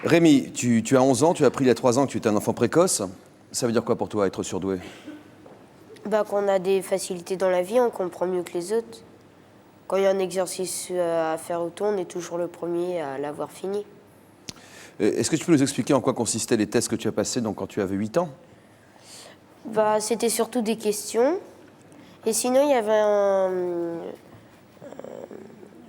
Rémi, tu as 11 ans, tu as appris il y a 3 ans que tu étais un enfant précoce. Ça veut dire quoi pour toi, être surdoué? Qu'on a des facilités dans la vie, on comprend mieux que les autres. Quand il y a un exercice à faire autour, on est toujours le premier à l'avoir fini. Est-ce que tu peux nous expliquer en quoi consistaient les tests que tu as passés donc, quand tu avais 8 ans? C'était surtout des questions. Et sinon, il y avait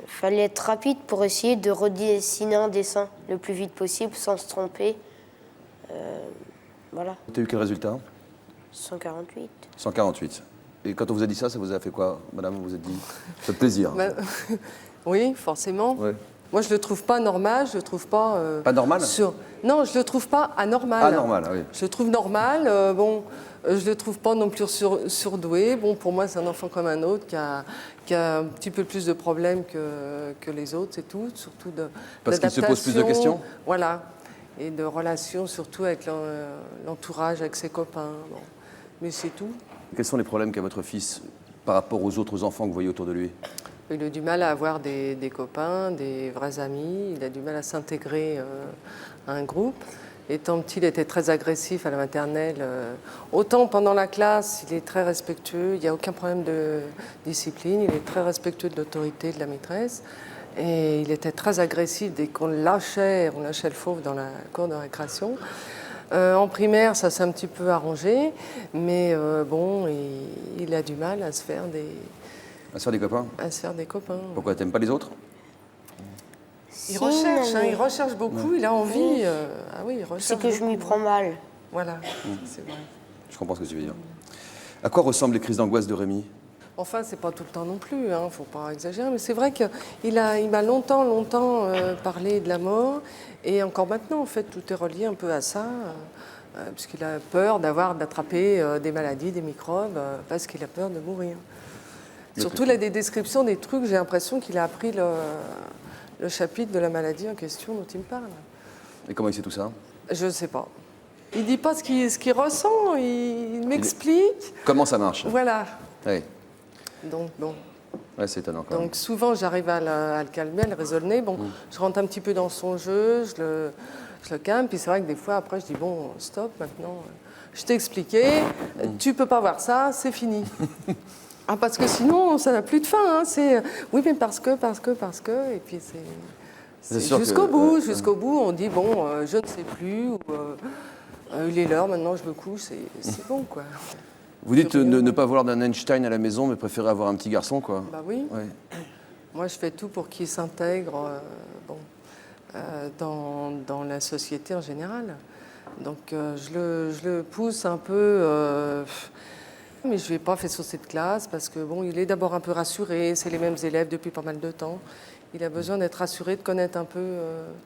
fallait être rapide pour essayer de redessiner un dessin le plus vite possible sans se tromper. Voilà. Tu as eu quel résultat? 148. 148. Et quand on vous a dit ça vous a fait quoi, madame? Vous vous êtes dit, ça fait plaisir. Oui, forcément. Ouais. Moi, je le trouve pas normal, je le trouve pas... Pas normal? Non, je le trouve pas anormal. Anormal, oui. Je le trouve normal, je le trouve pas non plus surdoué. Bon, pour moi, c'est un enfant comme un autre qui a un petit peu plus de problèmes que les autres, c'est tout. Surtout Parce qu'il se pose plus de questions? Voilà. Et de relations, surtout avec l'entourage, avec ses copains. Bon. Mais c'est tout. Quels sont les problèmes qu'a votre fils par rapport aux autres enfants que vous voyez autour de lui? Il a du mal à avoir des copains, des vrais amis. Il a du mal à s'intégrer à un groupe. Étant petit, il était très agressif à la maternelle. Autant pendant la classe, il est très respectueux. Il n'y a aucun problème de discipline. Il est très respectueux de l'autorité de la maîtresse. Et il était très agressif dès qu'on lâchait le fauve dans la cour de récréation. En primaire, ça s'est un petit peu arrangé. Mais il a du mal à se faire des... À se faire des copains? À se faire des copains. Pourquoi, t'aimes pas les autres? Il recherche beaucoup, il a envie. Il recherche. C'est que je m'y prends mal. Voilà, c'est vrai. Je comprends ce que tu veux dire. À quoi ressemblent les crises d'angoisse de Rémi? Enfin, c'est pas tout le temps non plus, faut pas exagérer, mais c'est vrai qu'il m'a longtemps parlé de la mort, et encore maintenant, en fait, tout est relié un peu à ça, puisqu'il a peur d'attraper des maladies, des microbes, parce qu'il a peur de mourir. Surtout, il a des descriptions des trucs, j'ai l'impression qu'il a appris le chapitre de la maladie en question dont il me parle. Et comment il sait tout ça? Je ne sais pas. Il ne dit pas ce qu'il ressent, il m'explique. Comment ça marche? Voilà. Oui. Donc, bon. Ouais, c'est étonnant quand même. Donc, souvent, j'arrive à le calmer, à le raisonner. Bon, je rentre un petit peu dans son jeu, je le calme. Puis c'est vrai que des fois, après, je dis, bon, stop, maintenant. Je t'ai expliqué, tu ne peux pas voir ça, c'est fini. Parce que sinon, ça n'a plus de fin. C'est oui, mais parce que. Et puis c'est jusqu'au bout, on dit, bon, je ne sais plus, ou il est l'heure, maintenant je me couche, c'est bon, quoi. Vous dites ne pas vouloir d'un Einstein à la maison, mais préférer avoir un petit garçon, quoi. Bah oui. Ouais. Moi, je fais tout pour qu'il s'intègre dans la société en général. Donc, je le pousse un peu... mais je ne lui ai pas fait sauter de classe parce que il est d'abord un peu rassuré, c'est les mêmes élèves depuis pas mal de temps. Il a besoin d'être rassuré, de connaître un peu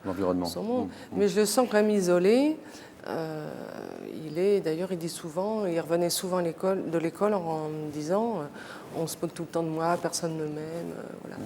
l'environnement. Son monde. Mais je le sens quand même isolé. D'ailleurs, il dit souvent, il revenait souvent de l'école en me disant on se moque tout le temps de moi, personne ne m'aime. Voilà.